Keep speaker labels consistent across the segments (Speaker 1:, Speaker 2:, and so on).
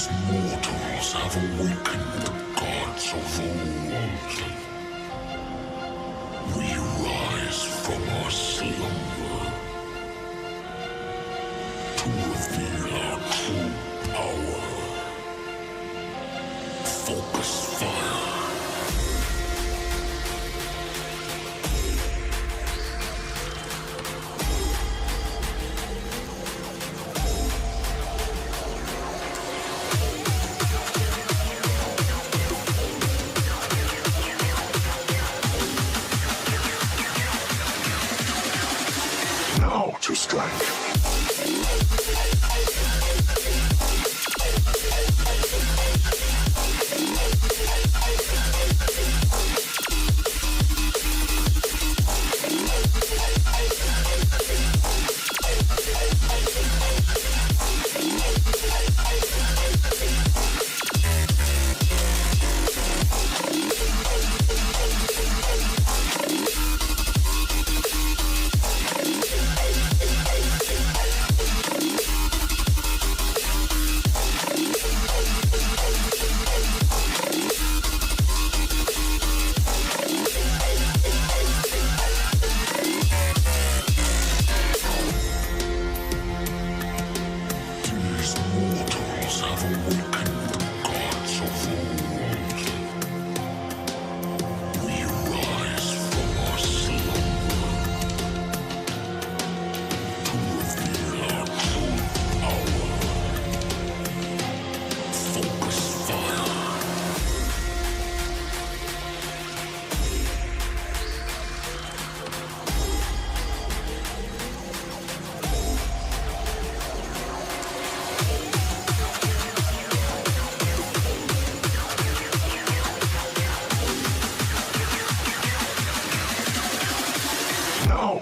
Speaker 1: These mortals have awakened the gods of old. We rise from our slumber to reveal our true power. Focus fire. Now to strike.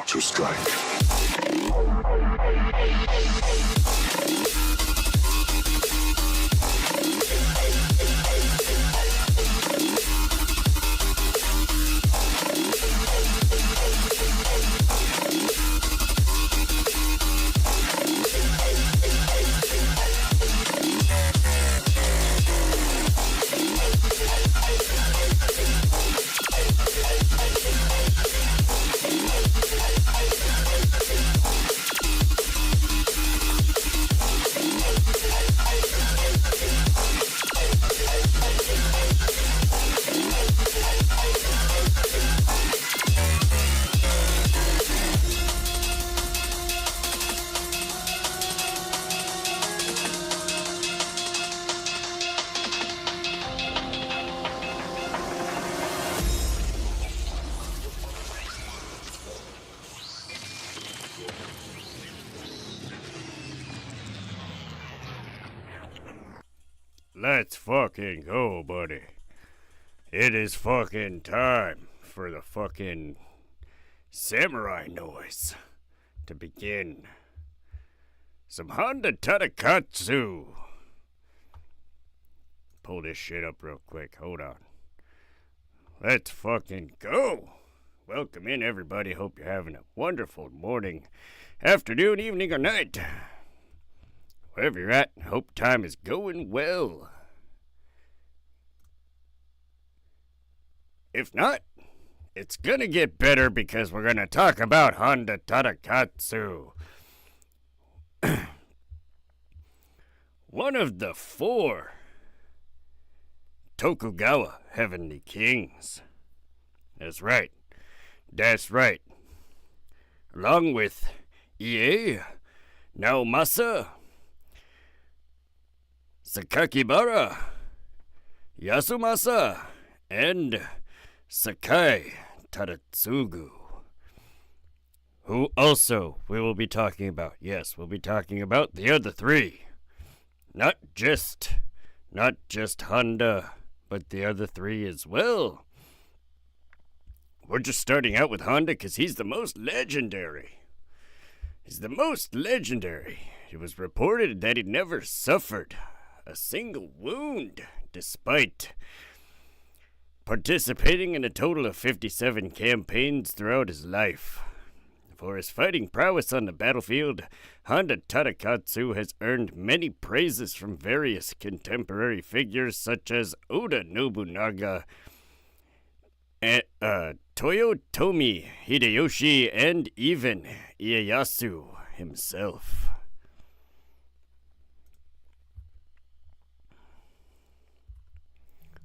Speaker 1: To strike.
Speaker 2: Let's fucking go, buddy. It is fucking time for the fucking samurai noise to begin. Some Honda Tadakatsu. Pull this shit up real quick. Hold on. Let's fucking go. Welcome in, everybody. Hope you're having a wonderful morning, afternoon, evening, or night. Wherever you're at, hope time is going well. If not, it's gonna get better because we're gonna talk about Honda Tadakatsu. One of the 4 Tokugawa Heavenly Kings. That's right. That's right. Along with Ie, Naomasa, Sakakibara, Yasumasa, and Sakai Tadatsugu, who also we will be talking about. Yes, we'll be talking about the other 3. Not just Honda, but the other 3 as well. We're just starting out with Honda because he's the most legendary. He's the most legendary. It was reported that he never suffered a single wound, despite participating in a total of 57 campaigns throughout his life. For his fighting prowess on the battlefield, Honda Tadakatsu has earned many praises from various contemporary figures such as Oda Nobunaga, Toyotomi Hideyoshi, and even Ieyasu himself.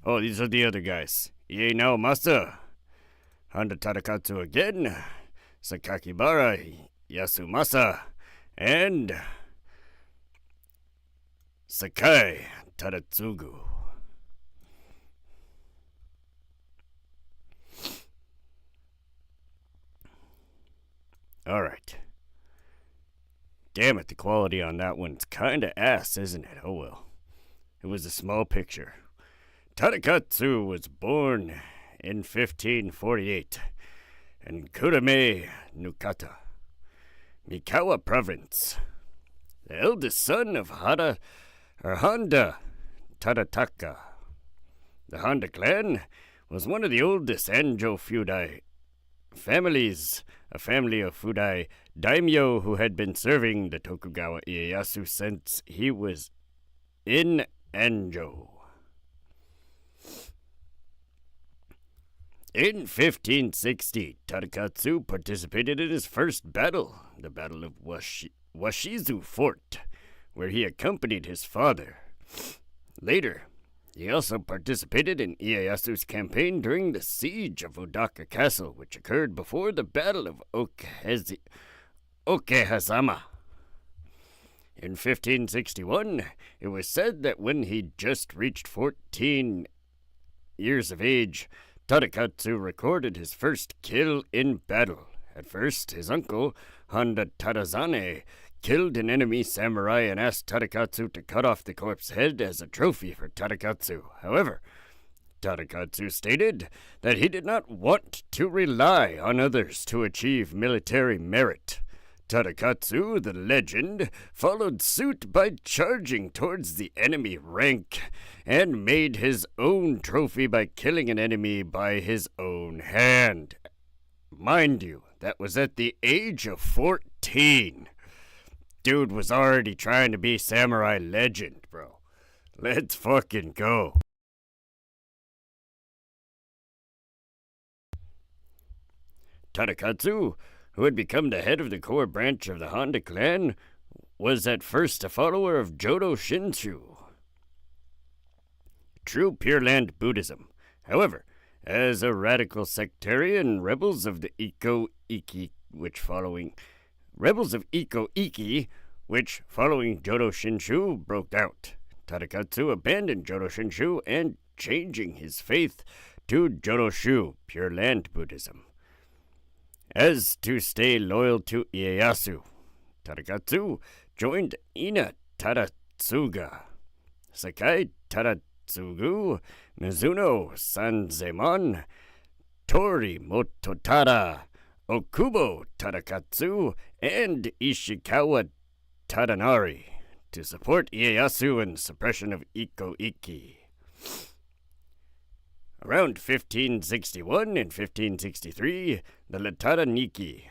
Speaker 2: Oh, these are the other guys. Ie Naomasa, Honda Tadakatsu again, Sakakibara Yasumasa, and Sakai Tadatsugu. Alright. Damn it, the quality on that one's kinda ass, isn't it? Oh well. It was a small picture. Tadakatsu was born in 1548 in Kurame, Nukata, Mikawa Province. The eldest son of Honda Tadataka. The Honda clan was one of the oldest Anjo Fudai families, a family of Fudai daimyo who had been serving the Tokugawa Ieyasu since he was in Anjo. In 1560, Tadakatsu participated in his first battle, the Battle of Washizu Fort, where he accompanied his father. Later, he also participated in Ieyasu's campaign during the siege of Odaka Castle, which occurred before the Battle of Okehazama. In 1561, it was said that when he just reached 14 years of age, Tadakatsu recorded his first kill in battle. At first, his uncle, Honda Tadazane, killed an enemy samurai and asked Tadakatsu to cut off the corpse's head as a trophy for Tadakatsu. However, Tadakatsu stated that he did not want to rely on others to achieve military merit. Tadakatsu, the legend, followed suit by charging towards the enemy rank and made his own trophy by killing an enemy by his own hand. Mind you, that was at the age of 14. Dude was already trying to be samurai legend, bro. Let's fucking go. Tadakatsu, who had become the head of the core branch of the Honda clan, was at first a follower of Jodo Shinshu, true Pure Land Buddhism. However, as a radical sectarian, rebels of Iko-Iki, which following Jodo Shinshu, broke out. Tadakatsu abandoned Jodo Shinshu and changing his faith to Jodoshu, Pure Land Buddhism, as to stay loyal to Ieyasu. Tadakatsu joined Ina Tadatsuga, Sakai Tadatsugu, Mizuno Sanzemon, Tori Mototada, Okubo Tadakatsu, and Ishikawa Tadanari to support Ieyasu in the suppression of Iko-Iki. Around 1561 and 1563, the Latada Nikki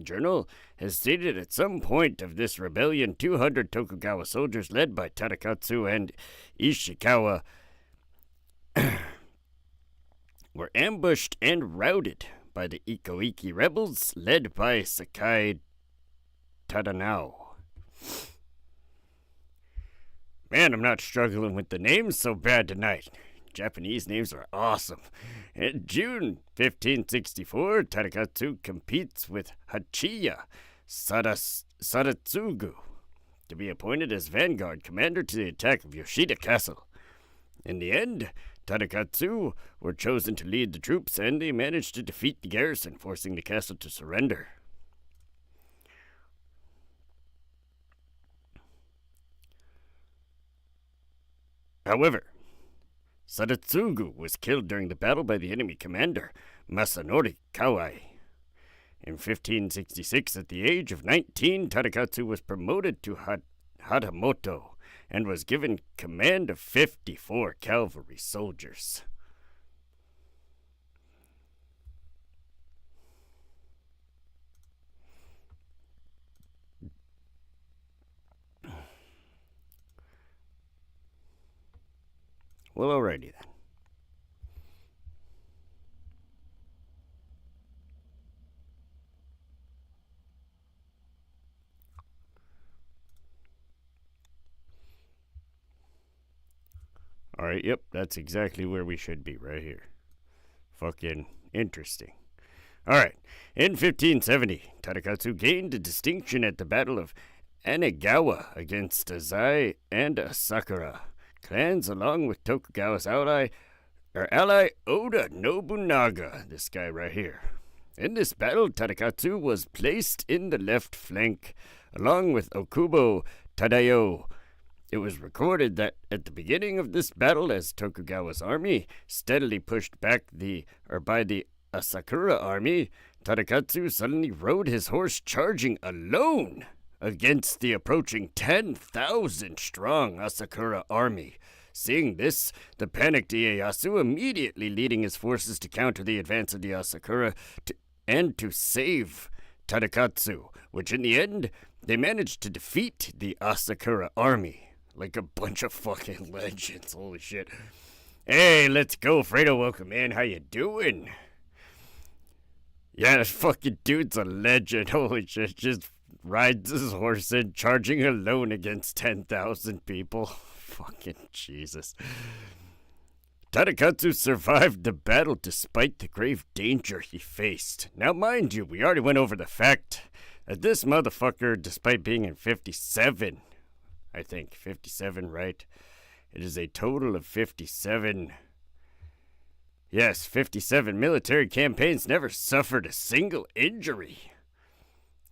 Speaker 2: journal has stated at some point of this rebellion 200 Tokugawa soldiers led by Tadakatsu and Ishikawa were ambushed and routed by the Iko-Iki rebels led by Sakai Tadanao. Man, I'm not struggling with the names so bad tonight. Japanese names are awesome. In June 1564, Tadakatsu competes with Hachiya Sadatsugu to be appointed as vanguard commander to the attack of Yoshida Castle. In the end, Tadakatsu were chosen to lead the troops, and they managed to defeat the garrison, forcing the castle to surrender. However, Sadatsugu was killed during the battle by the enemy commander, Masanori Kawai. In 1566, at the age of 19, Tadakatsu was promoted to Hatamoto and was given command of 54 cavalry soldiers. Well, alrighty then. Alright, yep, that's exactly where we should be, right here. Fucking interesting. Alright, in 1570, Tadakatsu gained a distinction at the Battle of Anegawa against Azai and Asakura clans, along with Tokugawa's ally Oda Nobunaga, this guy right here. In this battle, Tadakatsu was placed in the left flank, along with Okubo Tadayo. It was recorded that at the beginning of this battle, as Tokugawa's army steadily pushed back by the Asakura army, Tadakatsu suddenly rode his horse charging alone against the approaching 10,000-strong Asakura army. Seeing this, the panicked Ieyasu immediately leading his forces to counter the advance of the Asakura and to save Tadakatsu, which in the end, they managed to defeat the Asakura army. Like a bunch of fucking legends, holy shit. Hey, let's go, Fredo, welcome in, how you doing? Yeah, this fucking dude's a legend, holy shit, just rides his horse in, charging alone against 10,000 people. Fucking Jesus. Tadakatsu survived the battle despite the grave danger he faced. Now, mind you, we already went over the fact that this motherfucker, despite being in 57, I think, 57, right? It is a total of 57. Yes, 57 military campaigns, never suffered a single injury.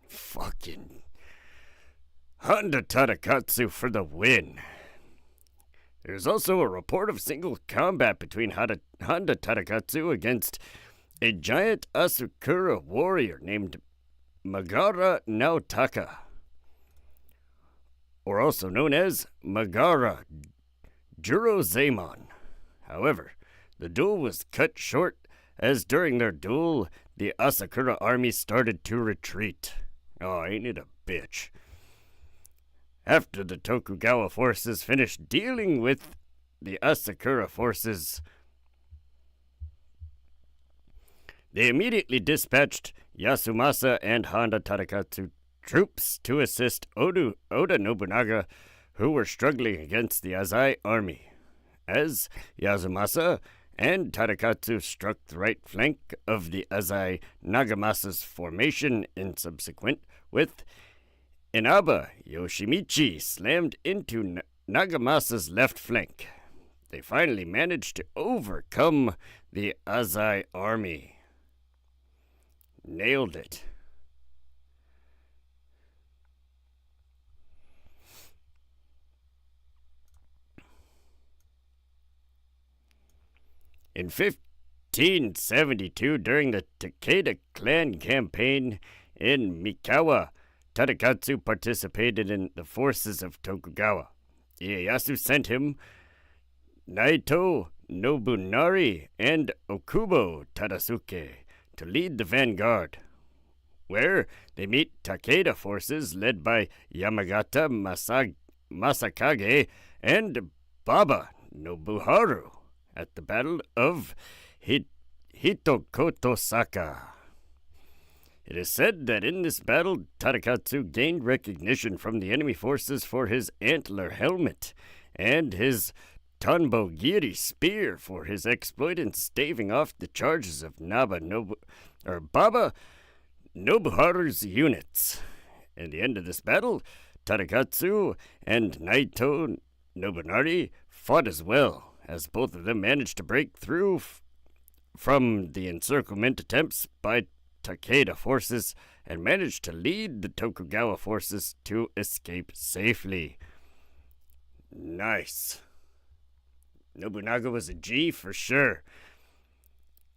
Speaker 2: Fucking Honda Tadakatsu for the win. There's also a report of single combat between Honda Tadakatsu against a giant Asakura warrior named Magara Naotaka, or also known as Magara Jurozamon. However, the duel was cut short, as during their duel, the Asakura army started to retreat. Oh, ain't it a bitch. After the Tokugawa forces finished dealing with the Asakura forces, they immediately dispatched Yasumasa and Honda Tadakatsu troops to assist Oda Nobunaga, who were struggling against the Azai army. As Yasumasa and Tadakatsu struck the right flank of the Azai, Nagamasa's formation in subsequent with Inaba Yoshimichi slammed into Nagamasa's left flank. They finally managed to overcome the Azai army. Nailed it. In 1572, during the Takeda clan campaign in Mikawa, Tadakatsu participated in the forces of Tokugawa. Ieyasu sent him Naito Nobunari and Okubo Tadasuke to lead the vanguard, where they meet Takeda forces led by Yamagata Masakage and Baba Nobuharu at the Battle of Hitokotosaka. It is said that in this battle, Tadakatsu gained recognition from the enemy forces for his antler helmet and his Tanbogiri spear for his exploit in staving off the charges of Baba Nobuharu's units. At the end of this battle, Tadakatsu and Naito Nobunari fought as well, as both of them managed to break through from the encirclement attempts by Takeda forces and managed to lead the Tokugawa forces to escape safely. Nice. Nobunaga was a G for sure.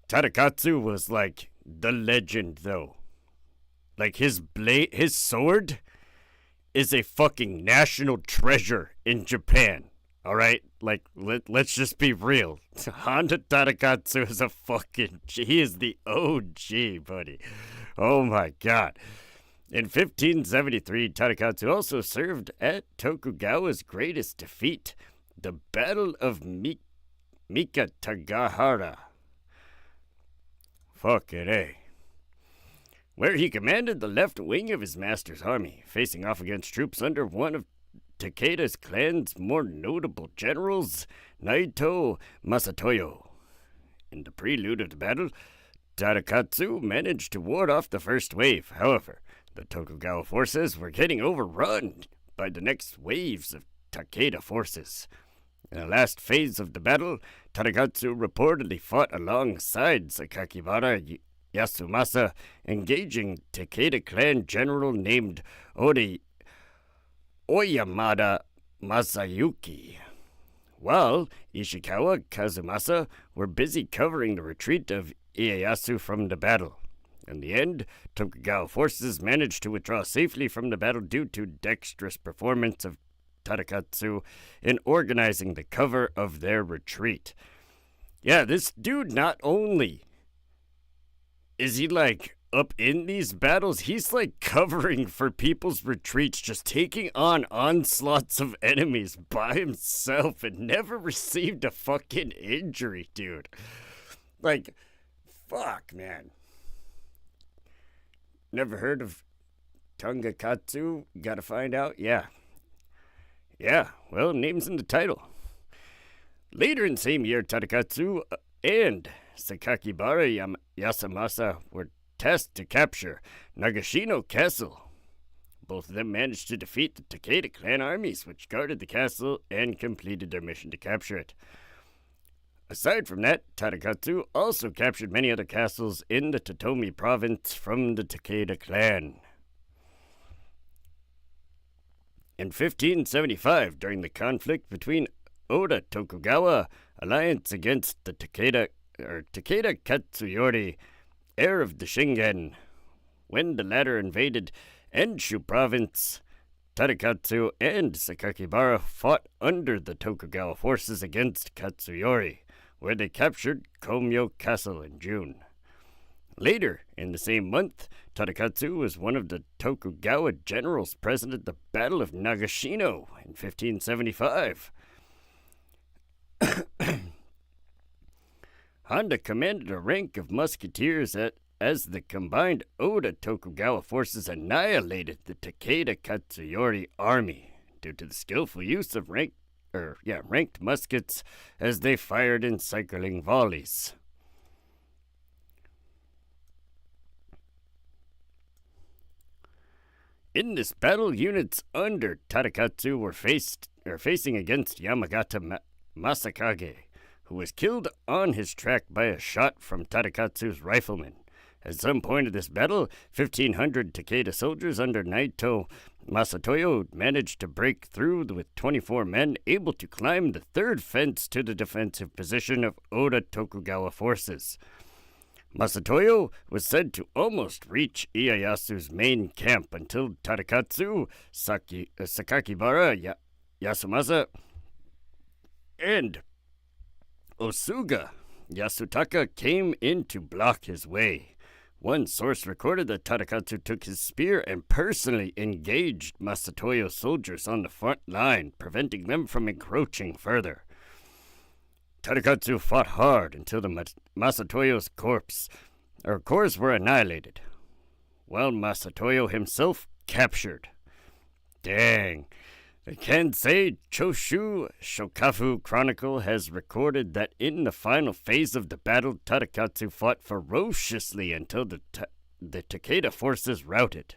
Speaker 2: Tadakatsu was like the legend, though. Like his sword is a fucking national treasure in Japan. All right, like let's just be real. Honda Tadakatsu is a fucking G. He is the OG, buddy. Oh my god. In 1573, Tadakatsu also served at Tokugawa's greatest defeat, the Battle of Mika Tagahara. Fuck it, eh? Where he commanded the left wing of his master's army, facing off against troops under one of Takeda's clan's more notable generals, Naito Masatoyo. In the prelude of the battle, Tadakatsu managed to ward off the first wave. However, the Tokugawa forces were getting overrun by the next waves of Takeda forces. In the last phase of the battle, Tadakatsu reportedly fought alongside Sakakibara Yasumasa, engaging Takeda clan general named Oyamada Masayuki, while Ishikawa Kazumasa were busy covering the retreat of Ieyasu from the battle. In the end, Tokugawa forces managed to withdraw safely from the battle due to dexterous performance of Tadakatsu in organizing the cover of their retreat. Yeah, this dude not only is he like up in these battles, he's like covering for people's retreats, just taking on onslaughts of enemies by himself and never received a fucking injury, dude. Like, fuck, man. Never heard of Tadakatsu? Gotta find out? Yeah. Yeah, well, name's in the title. Later in the same year, Tadakatsu and Sakakibara Yasumasa were tasked to capture Nagashino Castle. Both of them managed to defeat the Takeda clan armies, which guarded the castle and completed their mission to capture it. Aside from that, Tadakatsu also captured many other castles in the Totomi province from the Takeda clan. In 1575, during the conflict between Oda Tokugawa alliance against the Takeda Katsuyori, heir of the Shingen, when the latter invaded Enshu province, Tadakatsu and Sakakibara fought under the Tokugawa forces against Katsuyori, where they captured Komyo Castle in June. Later, in the same month, Tadakatsu was one of the Tokugawa generals present at the Battle of Nagashino in 1575. Honda commanded a rank of musketeers as the combined Oda Tokugawa forces annihilated the Takeda Katsuyori army due to the skillful use of ranked muskets as they fired in cycling volleys. In this battle, units under Tadakatsu were facing against Yamagata Masakage, who was killed on his track by a shot from Tadakatsu's riflemen. At some point of this battle, 1,500 Takeda soldiers under Naito Masatoyo managed to break through with 24 men, able to climb the third fence to the defensive position of Oda Tokugawa forces. Masatoyo was said to almost reach Ieyasu's main camp until Tadakatsu, Sakakibara Yasumasa, and Osuga Yasutaka came in to block his way. One source recorded that Tadakatsu took his spear and personally engaged Masatoyo's soldiers on the front line, preventing them from encroaching further. Tadakatsu fought hard until the Masatoyo's corps were annihilated, while Masatoyo himself captured. Dang. The Kansei Choshu Shokafu Chronicle has recorded that in the final phase of the battle, Tadakatsu fought ferociously until the Takeda forces routed,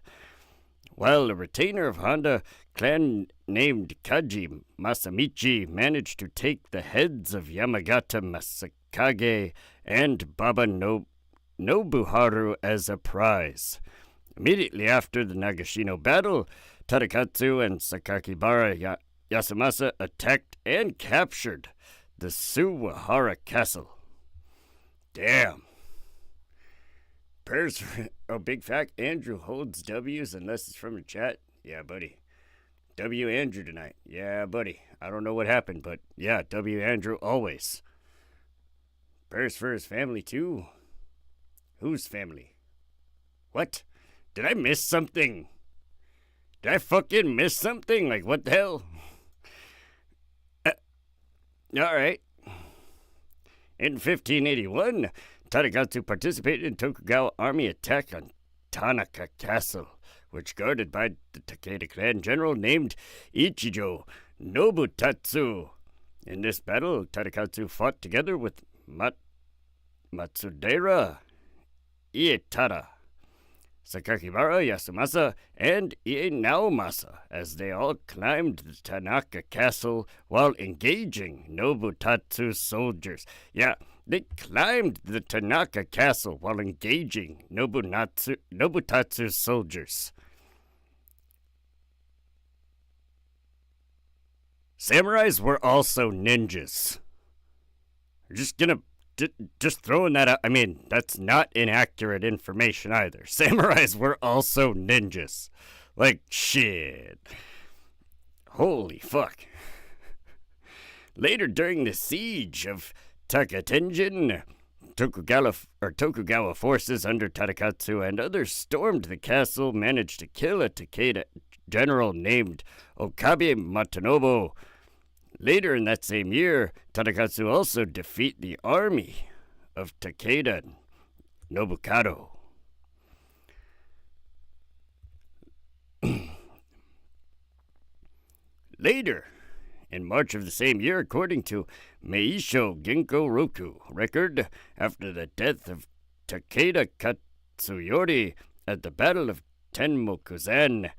Speaker 2: while a retainer of Honda clan named Kaji Masamichi managed to take the heads of Yamagata Masakage and Baba Nobuharu as a prize. Immediately after the Nagashino battle, Tadakatsu and Sakakibara Yasumasa attacked and captured the Suwahara Castle. Damn. Prayers for big fact, Andrew holds W's unless it's from the chat. Yeah, buddy. W Andrew tonight. Yeah, buddy. I don't know what happened, but yeah, W Andrew always. Prayers for his family too. Whose family? What? Did I miss something? Did I fucking miss something? Like, what the hell? Alright. In 1581, Tadakatsu participated in Tokugawa army attack on Tanaka Castle, which guarded by the Takeda clan general named Ichijo Nobutatsu. In this battle, Tadakatsu fought together with Matsudera Ietada, Sakakibara Yasumasa, and Ie Naomasa, as they all climbed the Tanaka Castle while engaging Nobutatsu's soldiers. Yeah, they climbed the Tanaka Castle while engaging Nobutatsu's soldiers. Samurais were also ninjas. Just throwing that out. I mean, that's not inaccurate information either. Samurais were also ninjas. Like, shit. Holy fuck. Later, during the siege of Takatenjin, Tokugawa forces under Tadakatsu and others stormed the castle, managed to kill a Takeda general named Okabe Matanobu. Later in that same year, Tadakatsu also defeat the army of Takeda Nobukado. Later, in March of the same year, according to Meisho Genko Roku record, after the death of Takeda Katsuyori at the Battle of Tenmokuzan,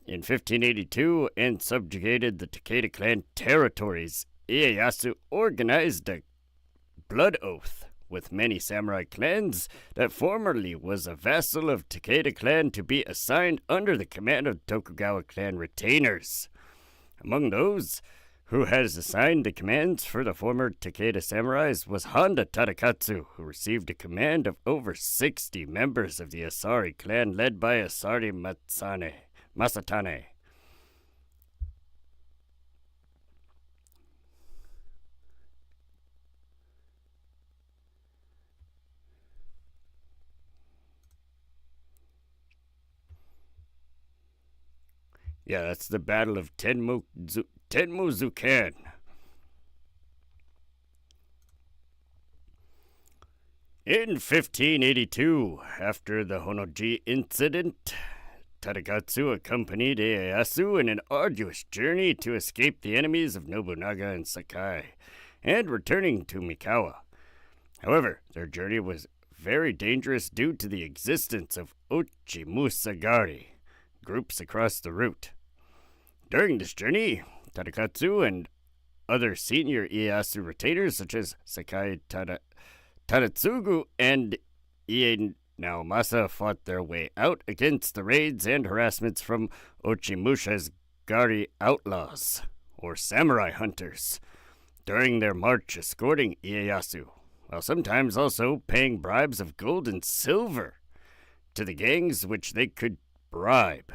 Speaker 2: in 1582, and subjugated the Takeda clan territories, Ieyasu organized a blood oath with many samurai clans that formerly was a vassal of Takeda clan to be assigned under the command of Tokugawa clan retainers. Among those who has assigned the commands for the former Takeda samurais was Honda Tadakatsu, who received a command of over 60 members of the Asari clan led by Asari Masatane. Yeah, that's the Battle of Tenmuzukan. In 1582, after the Honoji incident, Tadakatsu accompanied Ieyasu in an arduous journey to escape the enemies of Nobunaga and Sakai, and returning to Mikawa. However, their journey was very dangerous due to the existence of Ochimusagari, groups across the route. During this journey, Tadakatsu and other senior Ieyasu retainers such as Sakai Tadatsugu and Ie Naomasa fought their way out against the raids and harassments from Ochimusha's Gari outlaws, or samurai hunters, during their march escorting Ieyasu, while sometimes also paying bribes of gold and silver to the gangs which they could bribe.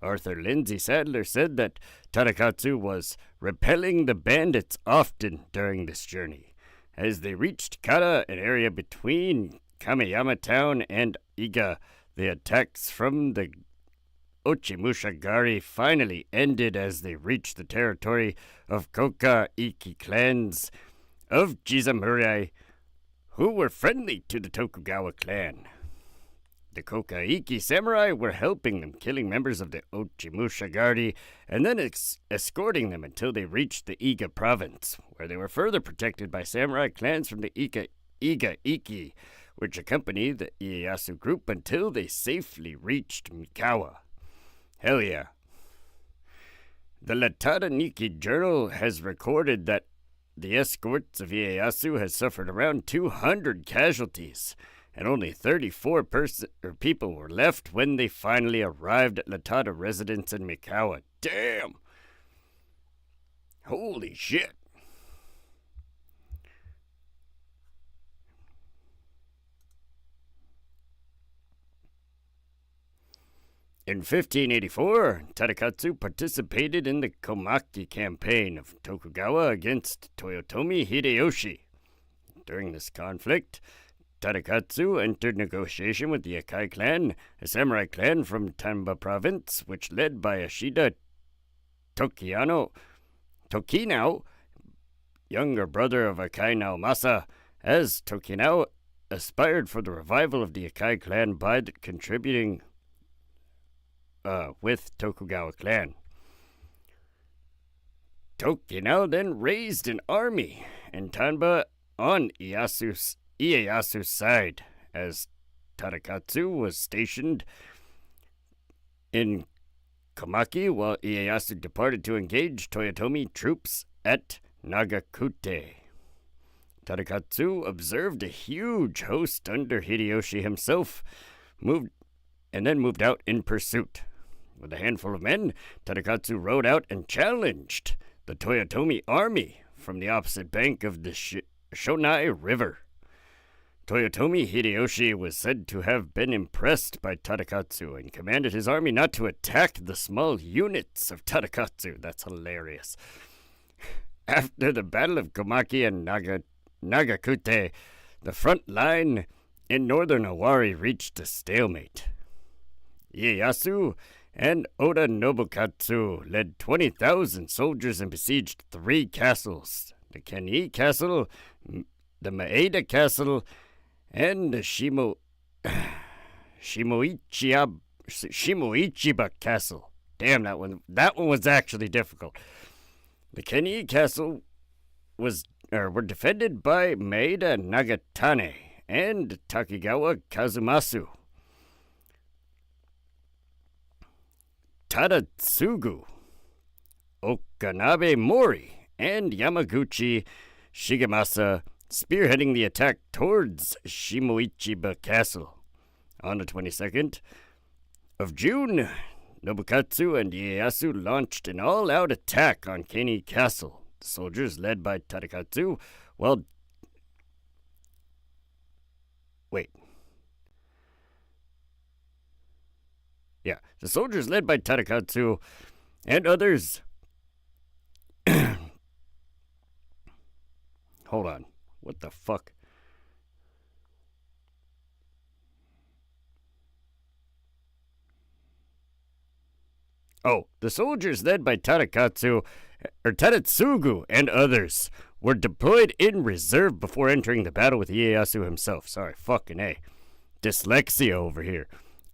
Speaker 2: Arthur Lindsay Sadler said that Tadakatsu was repelling the bandits often during this journey. As they reached Kara, an area between Kameyama Town and Iga, the attacks from the Ochimushagari finally ended as they reached the territory of Koka-iki clans of Jizamurai, who were friendly to the Tokugawa clan. The Koka-iki samurai were helping them, killing members of the Ochimushagari, and then escorting them until they reached the Iga province, where they were further protected by samurai clans from the Iga-iki, which accompanied the Ieyasu group until they safely reached Mikawa. Hell yeah. The Latada Nikki Journal has recorded that the escorts of Ieyasu has suffered around 200 casualties, and only 34 people were left when they finally arrived at Latada residence in Mikawa. Damn! Holy shit. In 1584, Tadakatsu participated in the Komaki campaign of Tokugawa against Toyotomi Hideyoshi. During this conflict, Tadakatsu entered negotiation with the Akai clan, a samurai clan from Tamba province, which led by Ashida Tokinao younger brother of Akai Naomasa, as Tokinao aspired for the revival of the Akai clan by contributing with Tokugawa clan. Tokinao then raised an army in Tanba on Ieyasu's side, as Tadakatsu was stationed in Komaki while Ieyasu departed to engage Toyotomi troops at Nagakute. Tadakatsu observed a huge host under Hideyoshi himself, moved out in pursuit. With a handful of men, Tadakatsu rode out and challenged the Toyotomi army from the opposite bank of the Shonai River. Toyotomi Hideyoshi was said to have been impressed by Tadakatsu and commanded his army not to attack the small units of Tadakatsu. That's hilarious. After the Battle of Komaki and Nagakute, the front line in northern Owari reached a stalemate. Ieyasu and Oda Nobukatsu led 20,000 soldiers and besieged 3 castles: the Kenii Castle, the Maeda Castle, and the Shimoichiba Castle. Damn, that one was actually difficult. The Kenii Castle were defended by Maeda Nagatane and Takigawa Kazumasu. Tadatsugu, Okanabe Mori, and Yamaguchi Shigemasa spearheading the attack towards Shimoichiba Castle. On the 22nd of June, Nobukatsu and Ieyasu launched an all-out attack on Kenii Castle. The soldiers led by Tadakatsu, the soldiers led by Tadakatsu and others. Hold on. What the fuck? Oh, the soldiers led by Tadatsugu and others were deployed in reserve before entering the battle with Ieyasu himself. Sorry, fucking A. Dyslexia over here.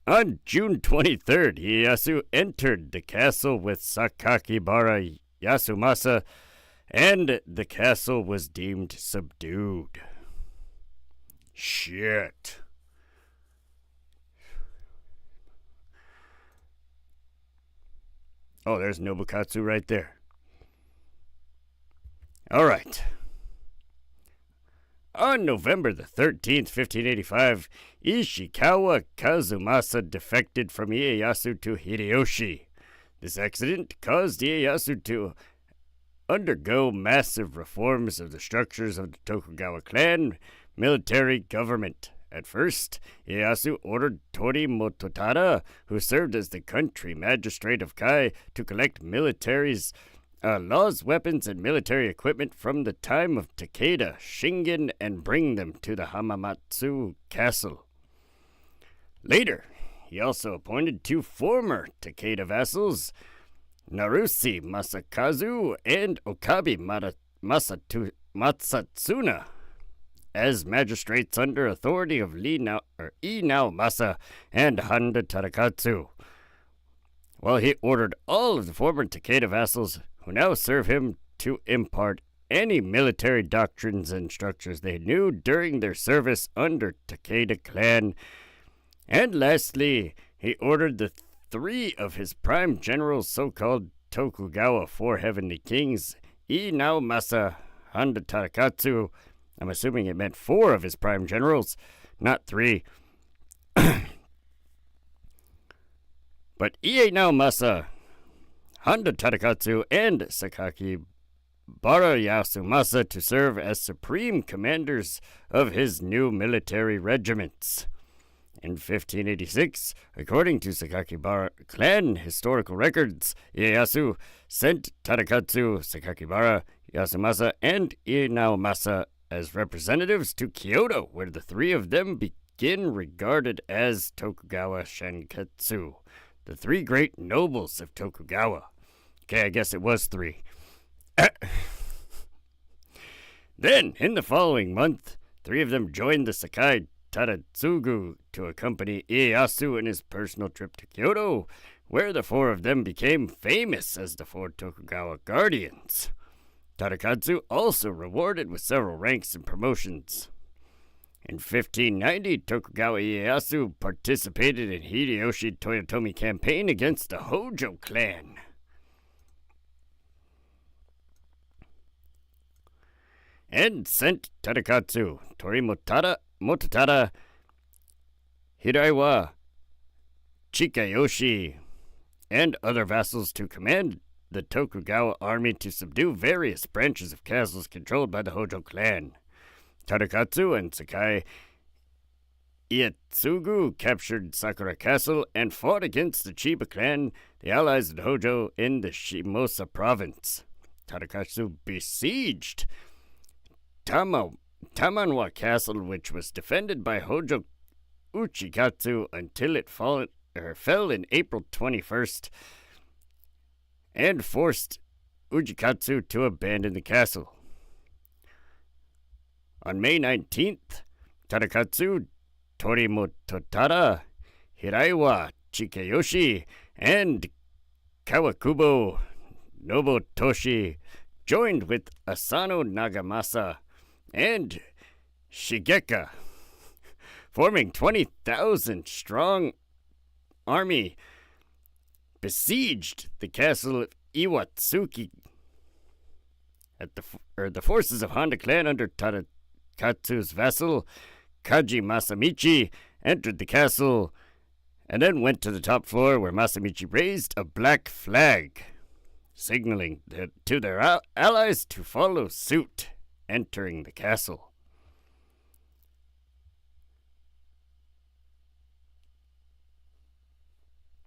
Speaker 2: On June 23rd, Ieyasu entered the castle with Sakakibara Yasumasa, and the castle was deemed subdued. Shit. Oh, there's Nobukatsu right there. All right. On November the 13th, 1585, Ishikawa Kazumasa defected from Ieyasu to Hideyoshi. This accident caused Ieyasu to undergo massive reforms of the structures of the Tokugawa clan military government. At first, Ieyasu ordered Tori Mototada, who served as the country magistrate of Kai, to collect military's laws, weapons, and military equipment from the time of Takeda, Shingen, and bring them to the Hamamatsu castle. Later, he also appointed 2 former Takeda vassals, Narusi Masakazu and Okabe Masatsuna, as magistrates under authority of Naomasa and Handa Tadakatsu, while he ordered all of the former Takeda vassals who now serve him to impart any military doctrines and structures they knew during their service under Takeda clan. And lastly, he ordered the 3 of his prime generals, so-called Tokugawa 4 Heavenly Kings, Naomasa, Handa Tadakatsu. I'm assuming it meant 4 of his prime generals, not 3. But Naomasa, Handa Tadakatsu, and Sakaki Bara Yasumasa to serve as supreme commanders of his new military regiments. In 1586, according to Sakakibara clan historical records, Ieyasu sent Tadakatsu, Sakakibara, Yasumasa, and Naomasa as representatives to Kyoto, where the 3 of them begin regarded as Tokugawa Shanketsu, the 3 great nobles of Tokugawa. Okay, I guess it was 3. Then, in the following month, 3 of them joined the Sakai Tadakatsu to accompany Ieyasu in his personal trip to Kyoto, where the 4 of them became famous as the 4 Tokugawa Guardians. Tadakatsu also rewarded with several ranks and promotions. In 1590, Tokugawa Ieyasu participated in Hideyoshi Toyotomi campaign against the Hojo clan. And sent Tadakatsu, Mototada, Hiraiwa, Chikayoshi, and other vassals to command the Tokugawa army to subdue various branches of castles controlled by the Hojo clan. Tadakatsu and Sakai Ietsugu captured Sakura Castle and fought against the Chiba clan, the allies of the Hojo, in the Shimosa province. Tadakatsu besieged Tamanwa Castle, which was defended by Hojo Uchikatsu until it fell in April 21st, and forced Ujikatsu to abandon the castle. On May 19th, Tadakatsu, Torimototada, Hiraiwa, Chikayoshi, and Kawakubo Nobutoshi joined with Asano Nagamasa and Shigeka, forming 20,000 strong army, besieged the castle of Iwatsuki. The forces of Honda clan under Tadakatsu's vassal Kaji Masamichi entered the castle and then went to the top floor where Masamichi raised a black flag, signaling to their allies to follow suit, entering the castle.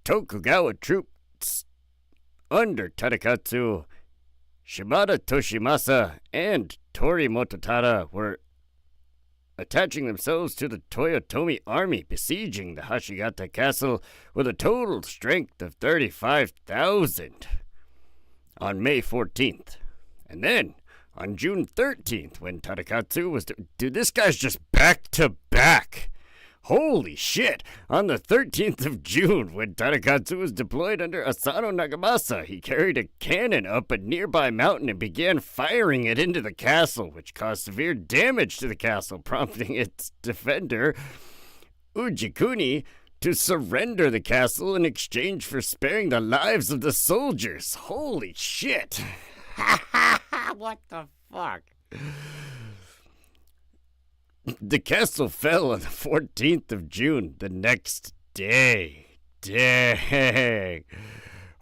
Speaker 2: Tokugawa troops under Tadakatsu, Shibata Toshimasa, and Tori Mototada were attaching themselves to the Toyotomi army, besieging the Hashigata castle with a total strength of 35,000 on May 14th. And then, on June 13th, when Tadakatsu was... Dude, this guy's just back to back. Holy shit! On the 13th of June, when Tadakatsu was deployed under Asano Nagamasa, he carried a cannon up a nearby mountain and began firing it into the castle, which caused severe damage to the castle, prompting its defender, Ujikuni, to surrender the castle in exchange for sparing the lives of the soldiers. Holy shit! What the fuck? The castle fell on the 14th of June, the next day. Dang.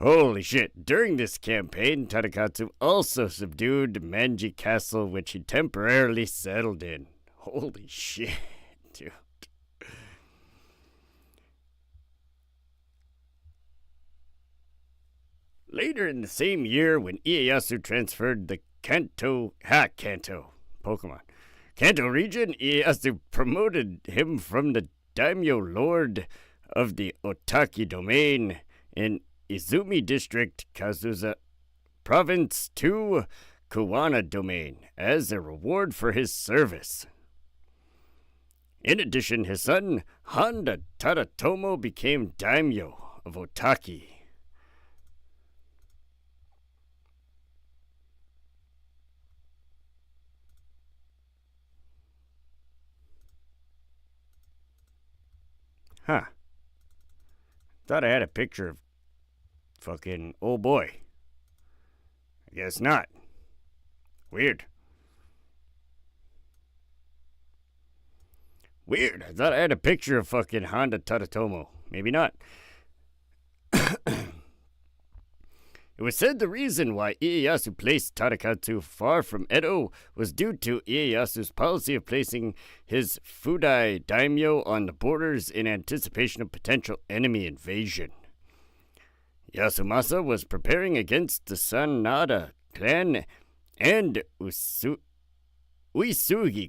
Speaker 2: Holy shit. During this campaign, Tadakatsu also subdued Manji Castle, which he temporarily settled in. Holy shit, dude. Later in the same year, when Ieyasu transferred the Kanto region, Ieyasu promoted him from the daimyo lord of the Otaki domain in Izumi district, Kazusa province, to Kuwana domain as a reward for his service. In addition, his son Handa Tadatomo became daimyo of Otaki. Huh. Thought I had a picture of fucking old boy. I guess not. Weird. Weird. I thought I had a picture of fucking Honda Tadatomo. Maybe not. It was said the reason why Ieyasu placed Tadakatsu far from Edo was due to Ieyasu's policy of placing his Fudai daimyo on the borders in anticipation of potential enemy invasion. Yasumasa was preparing against the Sanada clan and Uesugi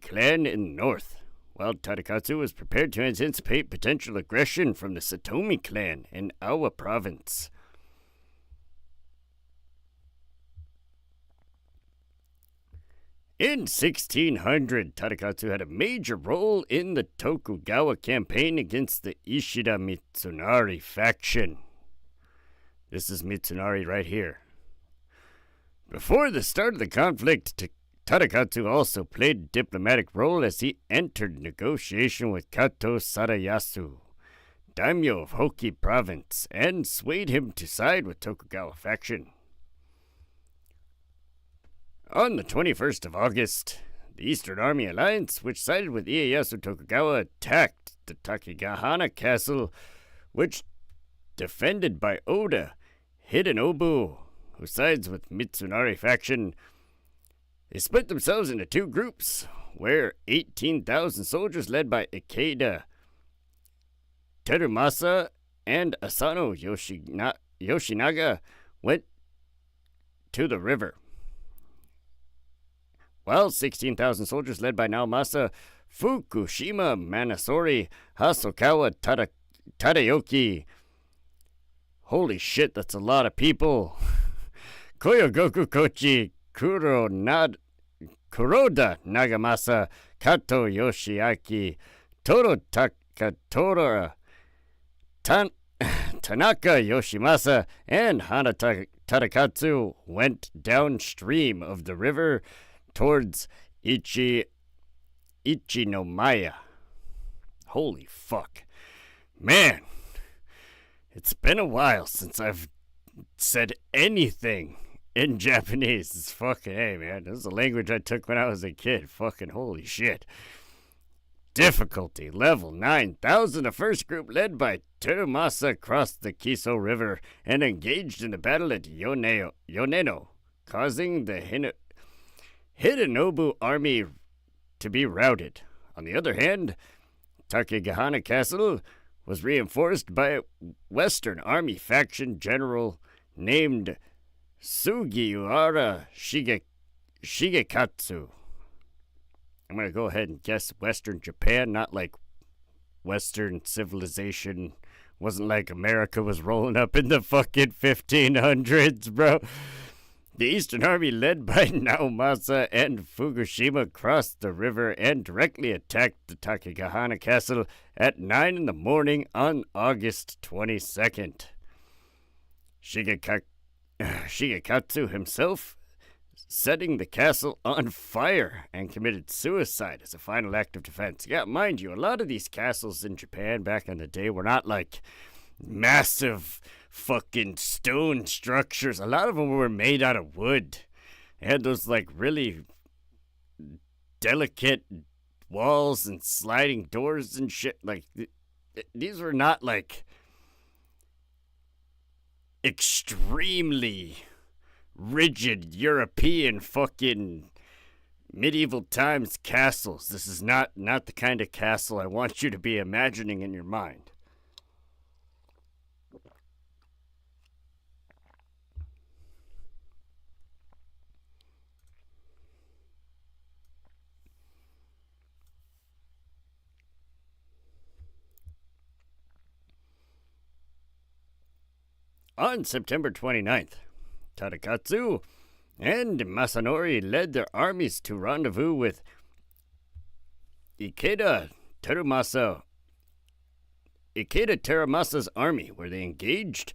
Speaker 2: clan in the north, while Tadakatsu was prepared to anticipate potential aggression from the Satomi clan in Awa province. In 1600, Tadakatsu had a major role in the Tokugawa campaign against the Ishida Mitsunari faction. This is Mitsunari right here. Before the start of the conflict, Tadakatsu also played a diplomatic role as he entered negotiation with Kato Sadayasu, daimyo of Hoki province, and swayed him to side with Tokugawa faction. On the 21st of August, the Eastern Army Alliance, which sided with Ieyasu Tokugawa, attacked the Takigahana castle, which, defended by Oda Hidenobu, who sides with Mitsunari faction. They split themselves into two groups, where 18,000 soldiers led by Ikeda Terumasa and Asano Yoshinaga went to the river, while 16,000 soldiers led by Naomasa Fukushima Manasori Hasokawa Tadayoki. Holy shit, that's a lot of people. Koyogoku Kochi Kuroda Nagamasa Kato Yoshiaki Toro Takatora Tanaka Yoshimasa and Hana Tadakatsu went downstream of the river towards Ichinomaya. Holy fuck. Man, it's been a while since I've said anything in Japanese. It's fucking, hey man, this is a language I took when I was a kid. Fucking holy shit. Difficulty level 9,000. The first group, led by Terumasa, crossed the Kiso River and engaged in the battle at Yoneno, causing the Hidenobu army to be routed. On the other hand, Takigahana Castle was reinforced by a Western Army faction general named Sugiura Shigekatsu. I'm going to go ahead and guess Western Japan, not like Western civilization. Wasn't like America was rolling up in the fucking 1500s, bro. The Eastern Army, led by Naomasa and Fukushima, crossed the river and directly attacked the Takigahana Castle at 9 in the morning on August 22nd. Shigekatsu himself setting the castle on fire and committed suicide as a final act of defense. Yeah, mind you, a lot of these castles in Japan back in the day were not like massive fucking stone structures. A lot of them were made out of wood. They had those like really delicate walls and sliding doors and shit. Like, these were not like extremely rigid European fucking medieval times castles. This is not the kind of castle I want you to be imagining in your mind. On September 29th, Tadakatsu and Masanori led their armies to rendezvous with Ikeda Teramasa's army, where they engaged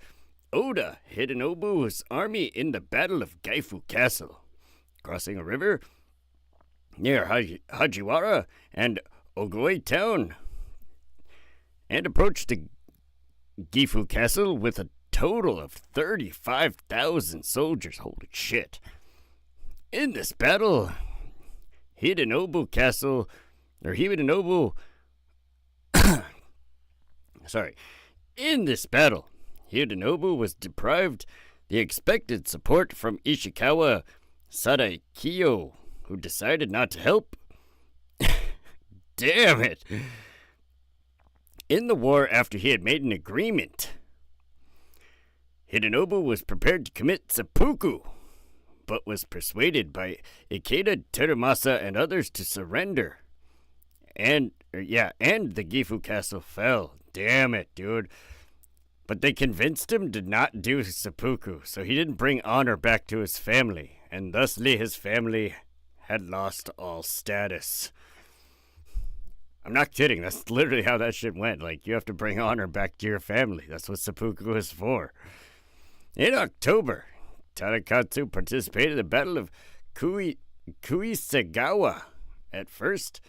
Speaker 2: Oda Hidenobu's army in the Battle of Gaifu Castle, crossing a river near Hajiwara and Ogoi town, and approached the Gifu Castle with a total of 35,000 soldiers. Holy shit. In this battle, Hidenobu was deprived the expected support from Ishikawa Sadakiyo, who decided not to help. Damn it. In the war after he had made an agreement, Hidenobu was prepared to commit seppuku, but was persuaded by Ikeda Terumasa and others to surrender. And the Gifu Castle fell. Damn it, dude. But they convinced him to not do seppuku, so he didn't bring honor back to his family, and thusly his family had lost all status. I'm not kidding. That's literally how that shit went. Like, you have to bring honor back to your family. That's what seppuku is for. In October, Tadakatsu participated in the Battle of Kuisagawa. At first,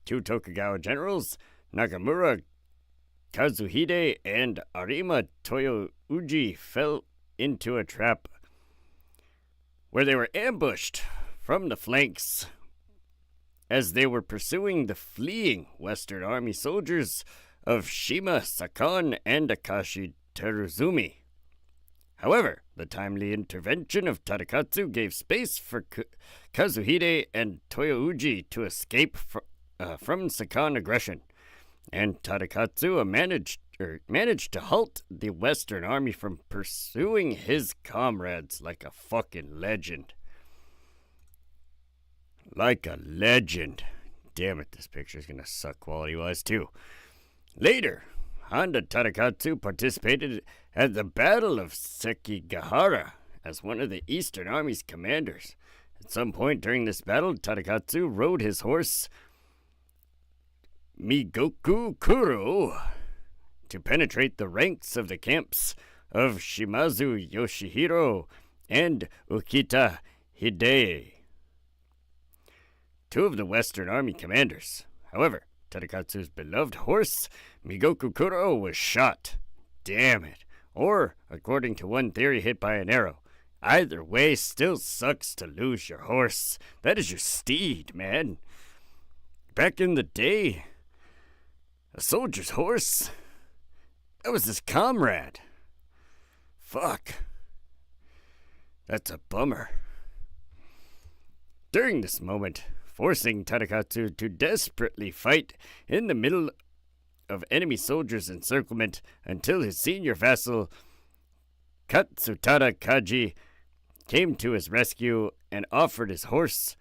Speaker 2: two Tokugawa generals, Nakamura Kazuhide and Arima Toyouji, fell into a trap where they were ambushed from the flanks as they were pursuing the fleeing Western Army soldiers of Shima Sakan and Akashi Teruzumi. However, the timely intervention of Tadakatsu gave space for Kazuhide and Toyouji to escape from Sakan aggression, and Tadakatsu managed to halt the Western Army from pursuing his comrades like a fucking legend. Like a legend. Damn it, this picture's gonna suck quality-wise, too. Later, Honda Tadakatsu participated at the Battle of Sekigahara as one of the Eastern Army's commanders. At some point during this battle, Tadakatsu rode his horse Migoku Kuro to penetrate the ranks of the camps of Shimazu Yoshihiro and Ukita Hidei, two of the Western Army commanders. However, Tadakatsu's beloved horse, Migoku Kuro, was shot. Damn it. Or, according to one theory, hit by an arrow. Either way, still sucks to lose your horse. That is your steed, man. Back in the day, a soldier's horse, that was his comrade. Fuck. That's a bummer. During this moment, forcing Tadakatsu to desperately fight in the middle of enemy soldiers' encirclement until his senior vassal, Katsutada Kaji, came to his rescue and offered his horse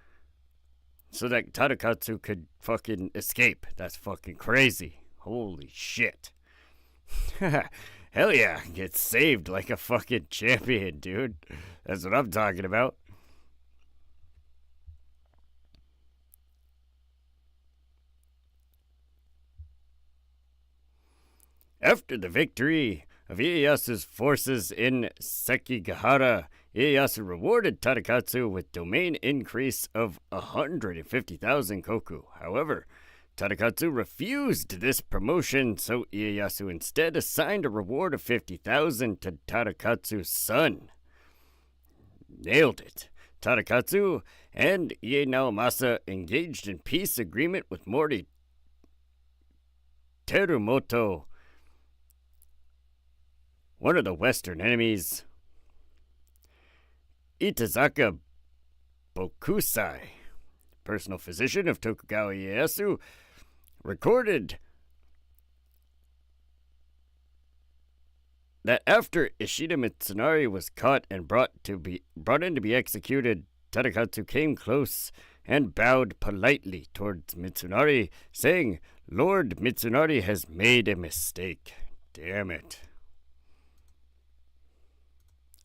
Speaker 2: so that Tadakatsu could fucking escape. That's fucking crazy. Holy shit. Hell yeah, get saved like a fucking champion, dude. That's what I'm talking about. After the victory of Ieyasu's forces in Sekigahara, Ieyasu rewarded Tadakatsu with domain increase of 150,000 koku. However, Tadakatsu refused this promotion, so Ieyasu instead assigned a reward of 50,000 to Tadakatsu's son. Nailed it. Tadakatsu and Ie Naomasa engaged in peace agreement with Mori Terumoto, one of the Western enemies. Itazaka Bokusai, personal physician of Tokugawa Ieyasu, recorded that after Ishida Mitsunari was caught and brought in to be executed, Tadakatsu came close and bowed politely towards Mitsunari, saying, "Lord Mitsunari has made a mistake." Damn it.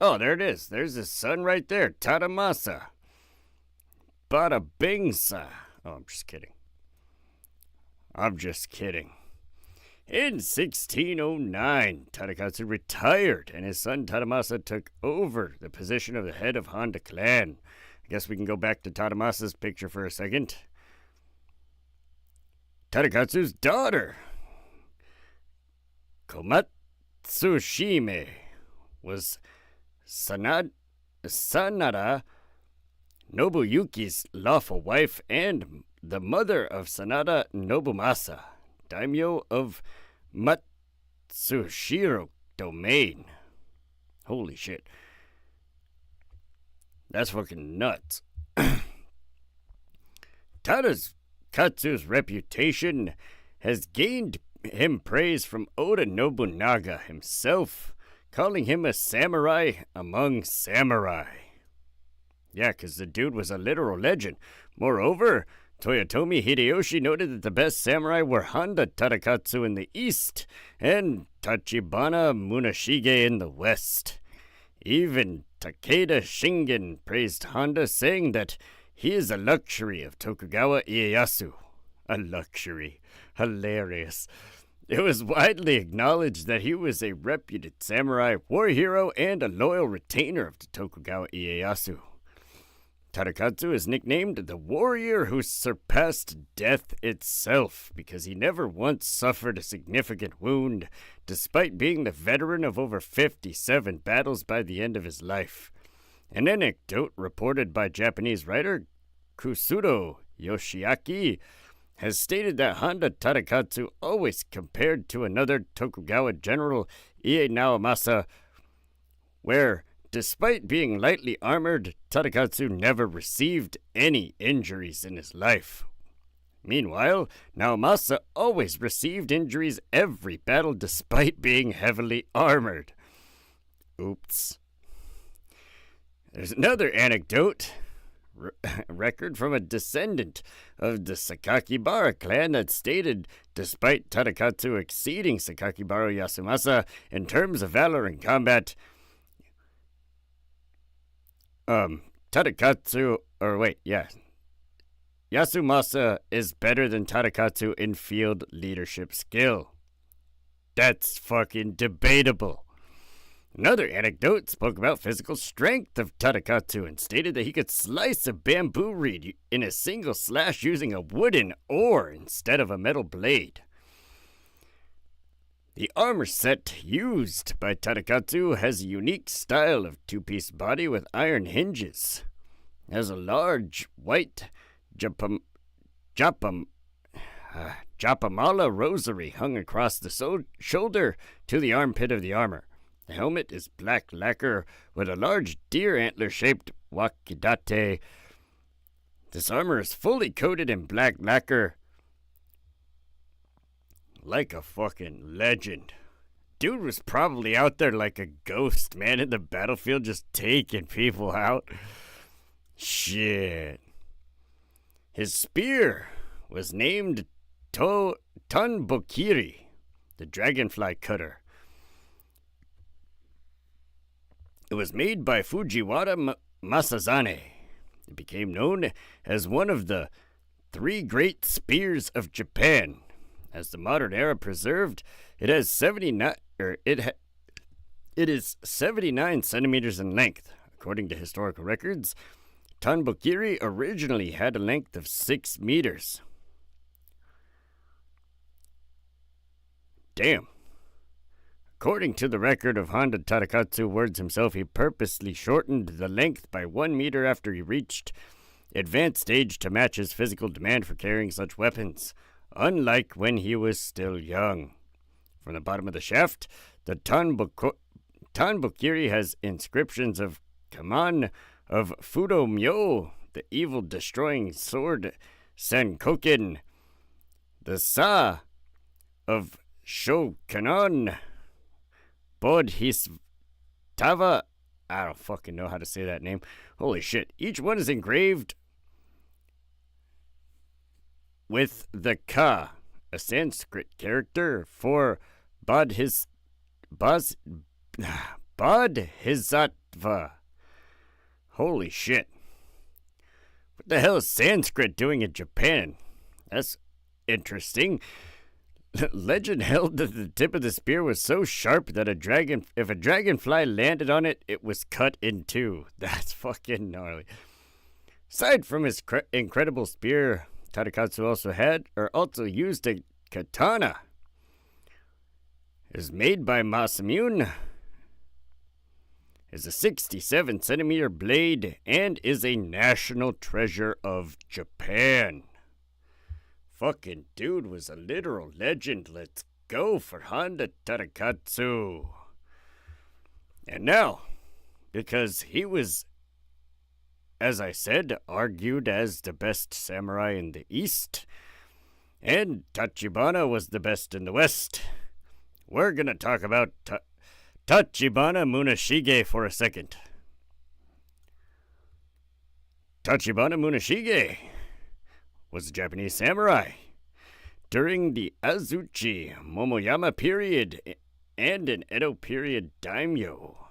Speaker 2: Oh, there it is. There's his son right there, Tadamasa. Bada bingsa. Oh, I'm just kidding. In 1609, Tadakatsu retired, and his son Tadamasa took over the position of the head of Honda clan. I guess we can go back to Tadamasa's picture for a second. Tadakatsu's daughter, Komatsushime, was Sanada Nobuyuki's lawful wife and the mother of Sanada Nobumasa, daimyo of Matsushiro domain. Holy shit. That's fucking nuts. Tadakatsu's reputation has gained him praise from Oda Nobunaga himself, calling him a samurai among samurai. Yeah, because the dude was a literal legend. Moreover, Toyotomi Hideyoshi noted that the best samurai were Honda Tadakatsu in the east and Tachibana Munashige in the west. Even Takeda Shingen praised Honda, saying that He is a luxury of Tokugawa Ieyasu. A luxury. Hilarious. It was widely acknowledged that he was a reputed samurai, war hero, and a loyal retainer of the Tokugawa Ieyasu. Tadakatsu is nicknamed the warrior who surpassed death itself because he never once suffered a significant wound, despite being the veteran of over 57 battles by the end of his life. An anecdote reported by Japanese writer Kusudo Yoshiaki has stated that Honda Tadakatsu always compared to another Tokugawa general, Ie Naomasa, where, despite being lightly armored, Tadakatsu never received any injuries in his life. Meanwhile, Naomasa always received injuries every battle despite being heavily armored. Oops. There's another anecdote, record from a descendant of the Sakakibara clan that stated, despite Tadakatsu exceeding Sakakibara Yasumasa in terms of valor in combat, Yasumasa is better than Tadakatsu in field leadership skill. That's fucking debatable. Another anecdote spoke about physical strength of Tadakatsu and stated that he could slice a bamboo reed in a single slash using a wooden oar instead of a metal blade. The armor set used by Tadakatsu has a unique style of two-piece body with iron hinges. It has a large white Japamala rosary hung across the shoulder to the armpit of the armor. The helmet is black lacquer with a large deer antler-shaped wakidate. This armor is fully coated in black lacquer. Like a fucking legend. Dude was probably out there like a ghost, man, in the battlefield just taking people out. Shit. His spear was named Tanbokiri, the dragonfly cutter. It was made by Fujiwara Masazane. It became known as one of the three great spears of Japan. As the modern era preserved, it is 79 centimeters in length. According to historical records, Tanbokiri originally had a length of 6 meters. Damn. According to the record of Honda Tadakatsu words himself, he purposely shortened the length by 1 meter after he reached advanced age to match his physical demand for carrying such weapons, unlike when he was still young. From the bottom of the shaft, the Tanbokiri has inscriptions of Kaman of Fudo-myo, the evil-destroying sword Sankoken, the Sa of Shokanon, Bodhisattva, I don't fucking know how to say that name. Holy shit. Each one is engraved with the Ka, a Sanskrit character for Bodhisattva. Holy shit. What the hell is Sanskrit doing in Japan? That's interesting. Legend held that the tip of the spear was so sharp that if a dragonfly landed on it, it was cut in two. That's fucking gnarly. Aside from his incredible spear, Tadakatsu also used a katana. It is made by Masamune. Is a 67 centimeter blade and is a national treasure of Japan. Fucking dude was a literal legend. Let's go for Honda Tadakatsu. And now, because he was, as I said, argued as the best samurai in the East, and Tachibana was the best in the West, we're going to talk about Tachibana Munashige for a second. Tachibana Munashige was a Japanese samurai during the Azuchi Momoyama period and an Edo period daimyo.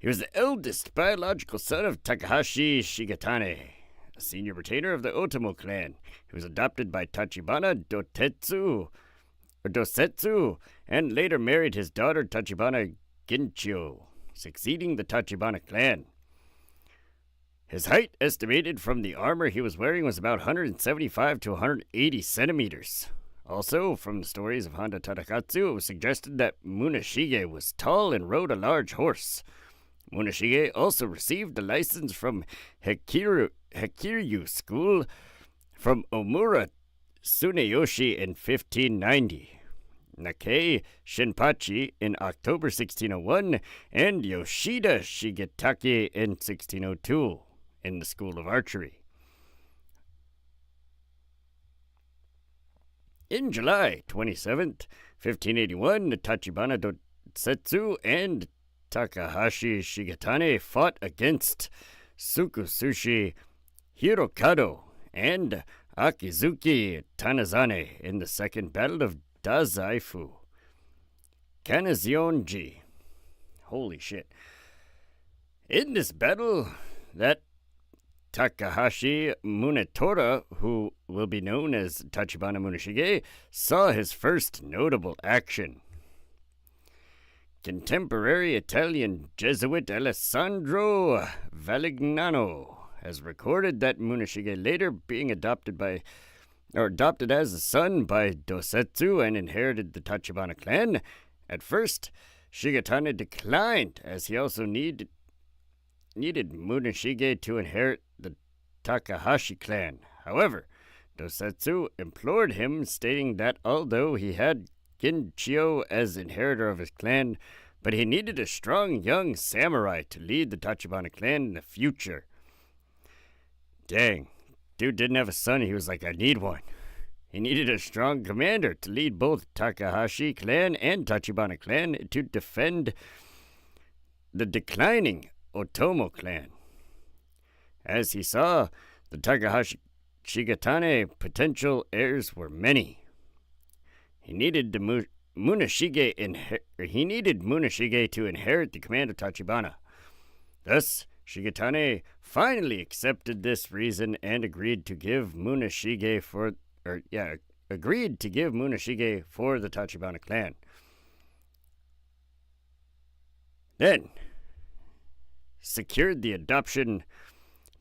Speaker 2: He was the eldest biological son of Takahashi Shigetane, a senior retainer of the Otomo clan. He was adopted by Tachibana Dosetsu, and later married his daughter Tachibana Ginchio, succeeding the Tachibana clan. His height, estimated from the armor he was wearing, was about 175 to 180 centimeters. Also, from the stories of Honda Tadakatsu, it was suggested that Muneshige was tall and rode a large horse. Muneshige also received a license from Hekiryu School from Omura Tsuneyoshi in 1590, Nakei Shinpachi in October 1601, and Yoshida Shigetake in 1602 in the School of Archery. In July 27th, 1581, Tachibana Dosetsu and Takahashi Shigetane fought against Sukusushi Hirokado and Akizuki Tanazane in the Second Battle of Dazaifu. Kanazionji. Holy shit. In this battle, that Takahashi Munetora, who will be known as Tachibana Muneshige, saw his first notable action. Contemporary Italian Jesuit Alessandro Valignano has recorded that Muneshige, later being adopted as a son by Dosetsu and inherited the Tachibana clan. At first, Shigetane declined, as he also needed Muneshige to inherit the Takahashi clan. However, Dosetsu implored him, stating that although he had Ginchio as inheritor of his clan, but he needed a strong young samurai to lead the Tachibana clan in the future. Dang, dude didn't have a son. He was like, I need one. He needed a strong commander to lead both Takahashi clan and Tachibana clan to defend the declining Otomo clan. As he saw, the Takahashi Shigetane potential heirs were many. He needed Muneshige to inherit the command of Tachibana. Thus, Shigetane finally accepted this reason and agreed to give Muneshige for the Tachibana clan. Then, secured the adoption,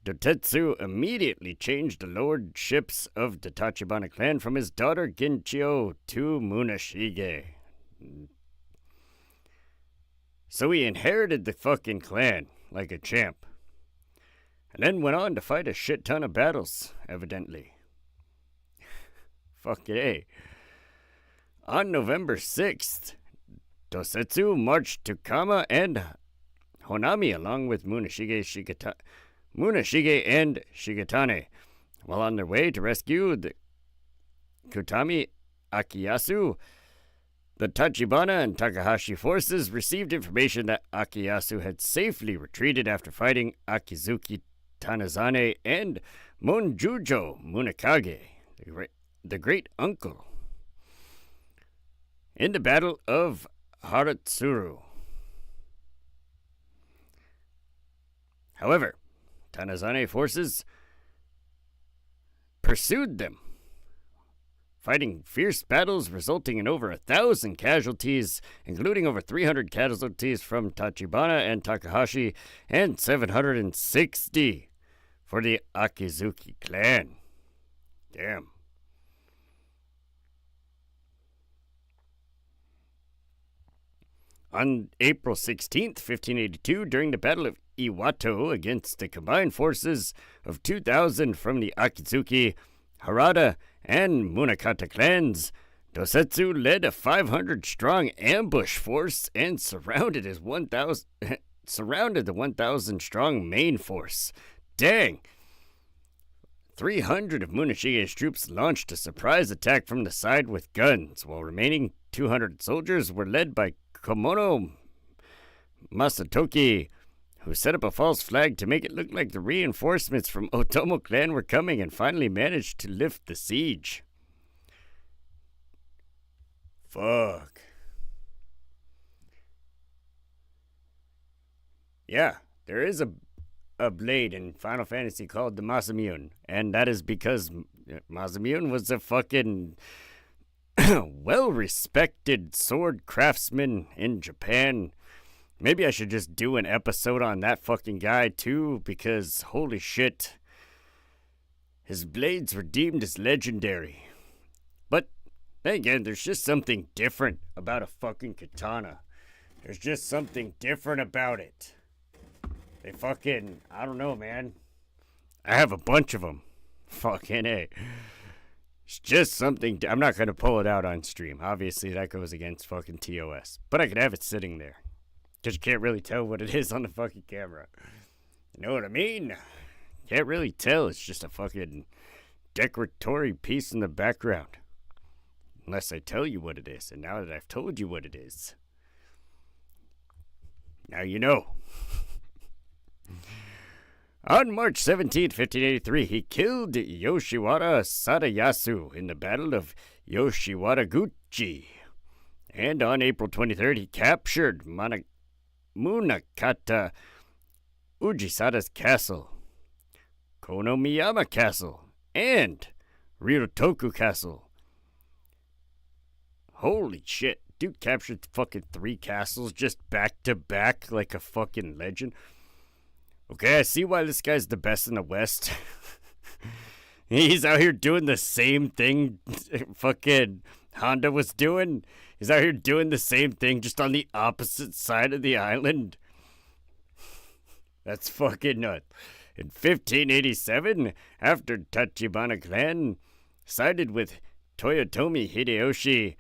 Speaker 2: Dotetsu immediately changed the lordships of the Tachibana clan from his daughter Ginchio to Muneshige. So he inherited the fucking clan like a champ. And then went on to fight a shit ton of battles, evidently. Fucking A. On November 6th, Dosetsu marched to Kama and Honami along with Muneshige and Shigetane. While on their way to rescue the Kutami Akiyasu, the Tachibana and Takahashi forces received information that Akiyasu had safely retreated after fighting Akizuki Tanazane and Monjujo Munekage, the great uncle, in the Battle of Haratsuru. However, Tanazane forces pursued them, fighting fierce battles resulting in over 1,000 casualties, including over 300 casualties from Tachibana and Takahashi, and 760 for the Akizuki clan. Damn. On April 16th, 1582, during the Battle of Iwato against the combined forces of 2,000 from the Akizuki, Harada, and Munakata clans, Dosetsu led a 500-strong ambush force and surrounded the 1,000-strong main force. Dang! 300 of Muneshige's troops launched a surprise attack from the side with guns, while remaining 200 soldiers were led by Komono Masatoki, who set up a false flag to make it look like the reinforcements from Otomo clan were coming, and finally managed to lift the siege. Fuck. Yeah, there is a blade in Final Fantasy called the Masamune, and that is because Masamune was a fucking well-respected sword craftsman in Japan. Maybe I should just do an episode on that fucking guy too, because holy shit, his blades were deemed as legendary. But then again, there's just something different about a fucking katana. There's just something different about it. They fucking, I don't know, man. I have a bunch of them. Fucking A. It's just something, I'm not going to pull it out on stream. Obviously, that goes against fucking TOS. But I could have it sitting there. Because you can't really tell what it is on the fucking camera. You know what I mean? Can't really tell. It's just a fucking decoratory piece in the background. Unless I tell you what it is. And now that I've told you what it is, now you know. On March 17, 1583, he killed Yoshiwara Sadayasu in the Battle of Yoshiwara-guchi. And on April 23rd, he captured Munakata Ujisada's castle, Konomiyama Castle, and Ryutoku Castle. Holy shit. Dude captured fucking 3 castles just back to back like a fucking legend. Okay, I see why this guy's the best in the West. He's out here doing the same thing fucking Honda was doing. He's out here doing the same thing just on the opposite side of the island. That's fucking nuts. In 1587, after Tachibana clan sided with Toyotomi Hideyoshi,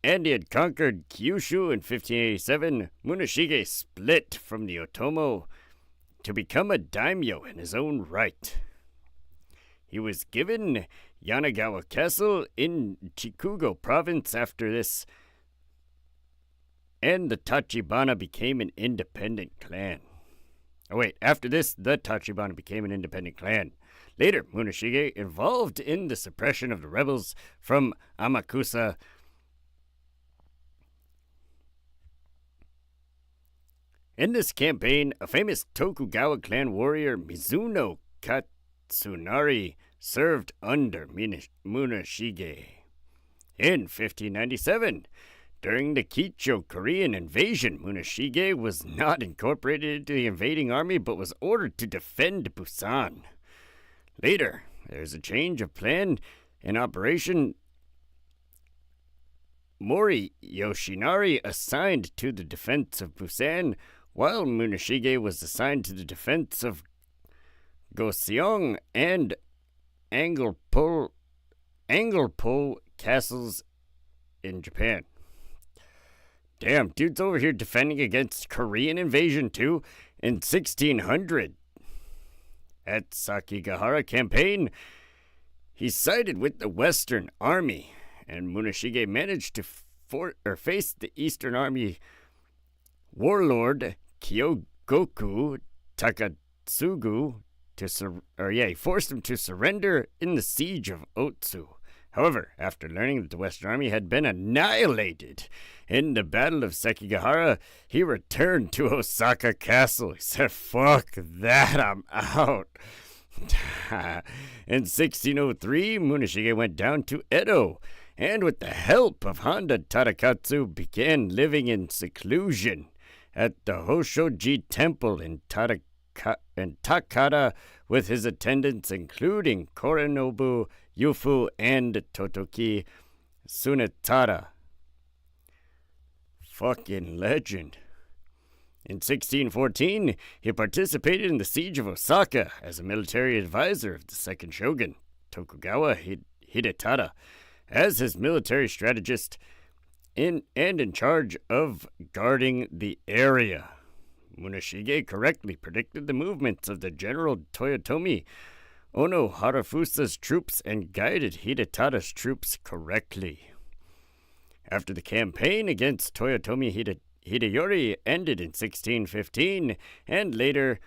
Speaker 2: and he had conquered Kyushu in 1587, Munashige split from the Otomo to become a daimyo in his own right. He was given Yanagawa Castle in Chikugo province after this, and the Tachibana became an independent clan. After this, the Tachibana became an independent clan. Later, Munashige involved in the suppression of the rebels from Amakusa. In this campaign, a famous Tokugawa clan warrior, Mizuno Katsunari, served under Munashige. In 1597, during the Kicho Korean invasion, Munashige was not incorporated into the invading army but was ordered to defend Busan. Later, there's a change of plan in Operation Mori Yoshinari assigned to the defense of Busan, while Munashige was assigned to the defense of Goseong and Angelpo castles in Japan. Damn, dude's over here defending against Korean invasion too in 1600. At Sakigahara campaign, he sided with the Western Army, and Munashige managed to face the Eastern Army warlord Kyogoku Takatsugu he forced him to surrender in the siege of Otsu. However, after learning that the Western Army had been annihilated in the Battle of Sekigahara, he returned to Osaka Castle. He said, fuck that, I'm out. In 1603, Munashige went down to Edo, and with the help of Honda Tadakatsu, began living in seclusion at the Hoshoji Temple in Takara with his attendants including Korenobu Yufu and Totoki Tsunetada. Fucking legend. In 1614, he participated in the siege of Osaka as a military advisor of the second shogun, Tokugawa Hidetada, as his military strategist in charge of guarding the area. Munashige correctly predicted the movements of the General Toyotomi Ono Harafusa's troops and guided Hidetada's troops correctly. After the campaign against Toyotomi Hideyori ended in 1615, and later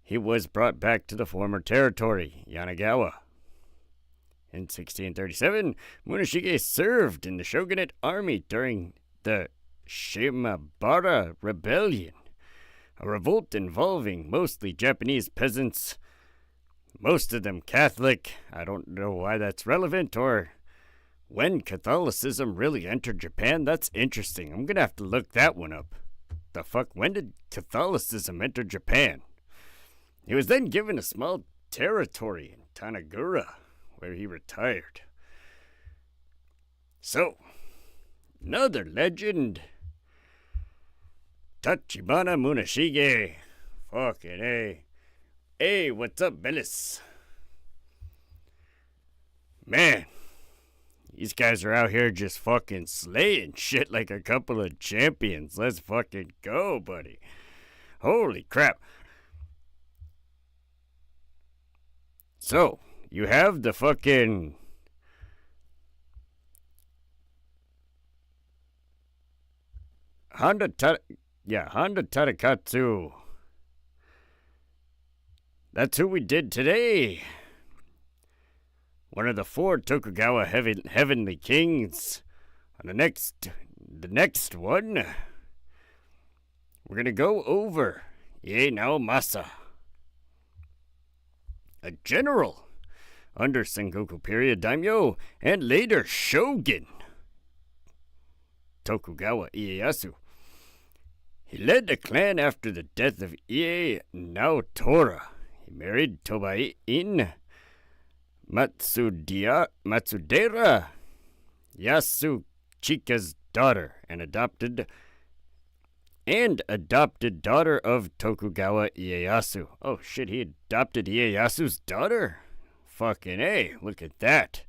Speaker 2: he was brought back to the former territory, Yanagawa. In 1637, Munashige served in the shogunate army during the Shimabara Rebellion, a revolt involving mostly Japanese peasants, most of them Catholic. I don't know why that's relevant or when Catholicism really entered Japan. That's interesting. I'm gonna have to look that one up. The fuck? When did Catholicism enter Japan? He was then given a small territory in Tanagura, where he retired. So, another legend. Tachibana Munashige. Fucking A. Hey, what's up, Bellis? Man, these guys are out here just fucking slaying shit like a couple of champions. Let's fucking go, buddy. Holy crap. So, you have the fucking Honda Tadakatsu. That's who we did today. One of the 4 Tokugawa heavenly kings. On the next one, we're gonna go over Ie Naomasa, a general under Sengoku period daimyo and later shogun Tokugawa Ieyasu. He led the clan after the death of Ie Naotora. He married Tobai-in Matsudera Yasuchika's daughter and adopted daughter of Tokugawa Ieyasu. Oh shit, he adopted Ieyasu's daughter? Fucking A, look at that.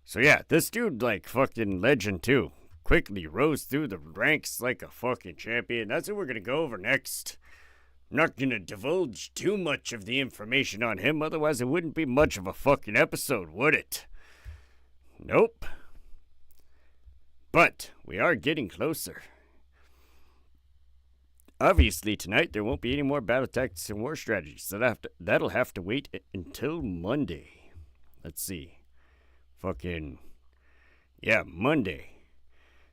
Speaker 2: So yeah, this dude like fucking legend too. Quickly rose through the ranks like a fucking champion. That's what we're gonna go over next. I'm not gonna divulge too much of the information on him, otherwise it wouldn't be much of a fucking episode, would it? Nope. But we are getting closer. Obviously tonight there won't be any more battle tactics and war strategies, so that'll have to wait until Monday. Let's see. Monday.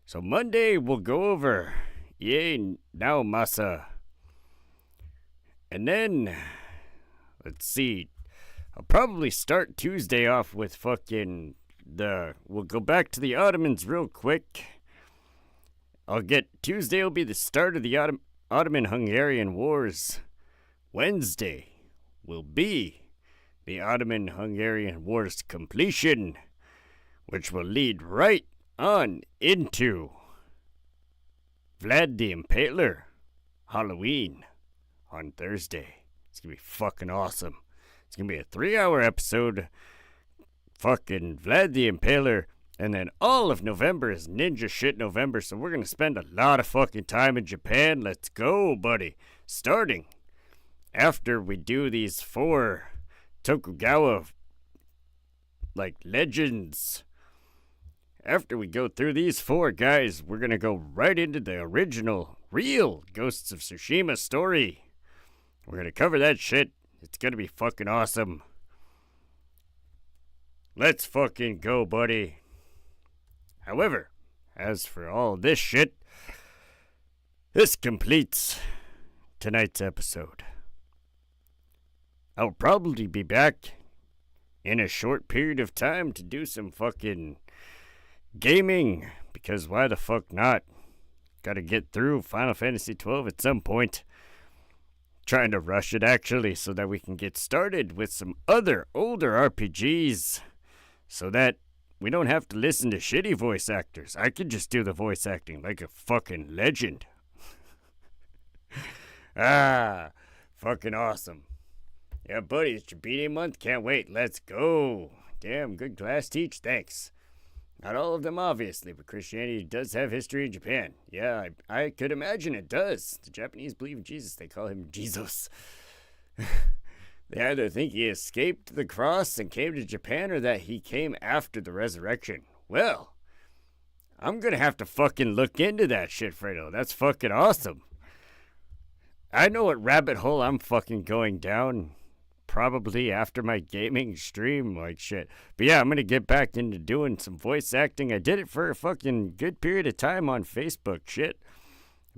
Speaker 2: So Monday we'll go over Ie Naomasa. And then, let's see, I'll probably start Tuesday off with we'll go back to the Ottomans real quick. Tuesday will be the start of the Ottoman-Hungarian Wars. Wednesday will be the Ottoman-Hungarian Wars completion, which will lead right on into Vlad the Impaler Halloween on Thursday. It's gonna be fucking awesome. It's gonna be a 3-hour episode. Fucking Vlad the Impaler. And then all of November is Ninja Shit November, so we're gonna spend a lot of fucking time in Japan. Let's go, buddy. Starting after we do these 4 Tokugawa legends. After we go through these 4 guys, we're gonna go right into the original, real Ghosts of Tsushima story. We're gonna cover that shit. It's gonna be fucking awesome. Let's fucking go, buddy. However, as for all this shit, this completes tonight's episode. I'll probably be back in a short period of time to do some fucking gaming, because why the fuck not? Gotta get through Final Fantasy XII at some point. Trying to rush it actually, so that we can get started with some other older RPGs, so that we don't have to listen to shitty voice actors. I could just do the voice acting like a fucking legend. Fucking awesome. Yeah, buddy, it's your B-Day month. Can't wait. Let's go. Damn, good class teach. Thanks. Not all of them, obviously, but Christianity does have history in Japan. Yeah, I could imagine it does. The Japanese believe in Jesus. They call him Jesus. They either think he escaped the cross and came to Japan, or that he came after the resurrection. Well, I'm gonna have to fucking look into that shit, Fredo. That's fucking awesome. I know what rabbit hole I'm fucking going down. probably after my gaming stream, like shit. But yeah, I'm gonna get back into doing some voice acting. I did it for a fucking good period of time on Facebook, shit.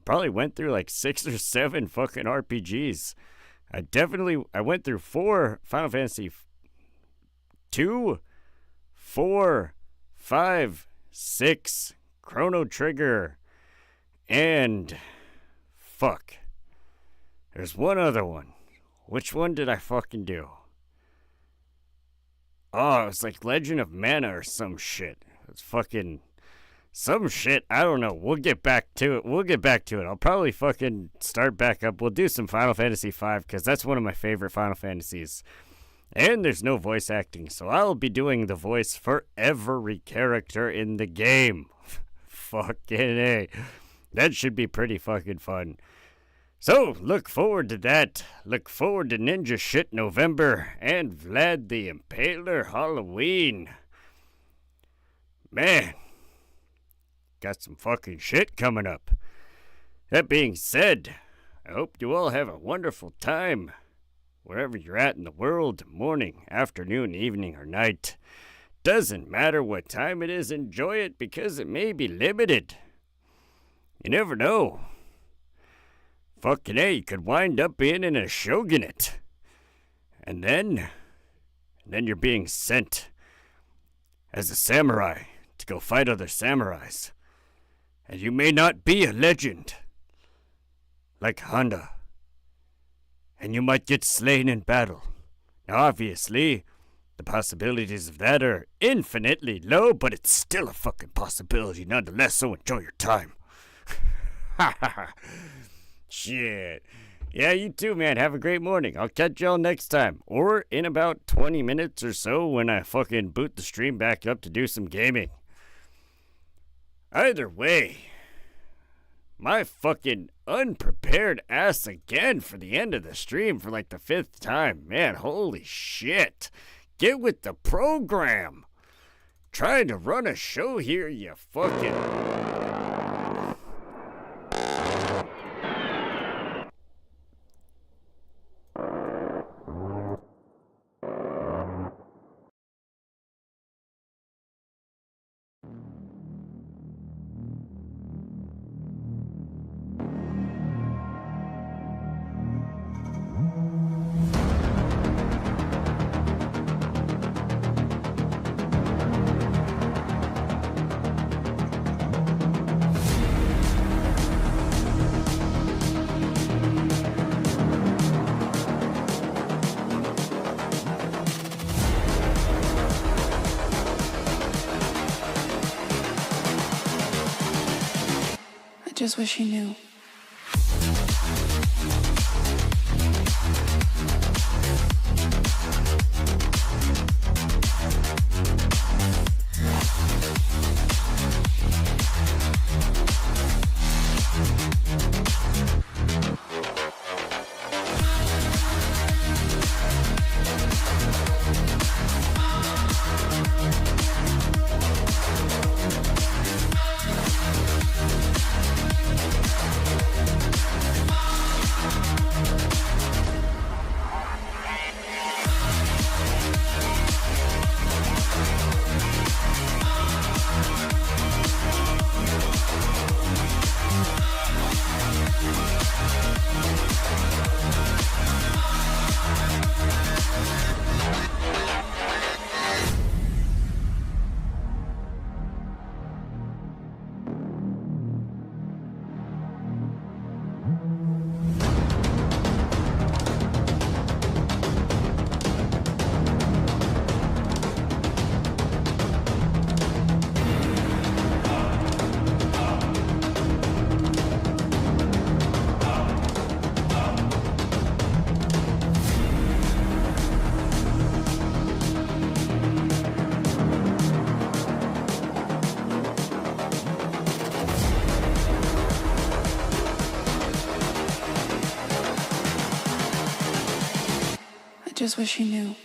Speaker 2: Probably went through like 6 or 7 fucking RPGs. I went through 4 Final Fantasy 2, 4, 5, 6, Chrono Trigger, and fuck. There's one other one. Which one did I fucking do? Oh, it was like Legend of Mana or some shit. It's fucking some shit. I don't know. We'll get back to it. I'll probably fucking start back up. We'll do some Final Fantasy V because that's one of my favorite Final Fantasies. And there's no voice acting, so I'll be doing the voice for every character in the game. Fucking A. That should be pretty fucking fun. So, look forward to that. Look forward to Ninja Shit November and Vlad the Impaler Halloween. Man, got some fucking shit coming up. That being said, I hope you all have a wonderful time. Wherever you're at in the world, morning, afternoon, evening, or night. Doesn't matter what time it is, enjoy it because it may be limited. You never know. Fucking A, you could wind up being in a shogunate. And then you're being sent as a samurai to go fight other samurais. And you may not be a legend like Honda. And you might get slain in battle. Now, obviously, the possibilities of that are infinitely low, but it's still a fucking possibility nonetheless, so enjoy your time. Ha ha ha. Shit. Yeah, you too, man. Have a great morning. I'll catch y'all next time. Or in about 20 minutes or so when I fucking boot the stream back up to do some gaming. Either way, my fucking unprepared ass again for the end of the stream for like the 5th time. Man, holy shit. Get with the program. Trying to run a show here, you fucking...
Speaker 3: Just wish he knew. Just wish he knew.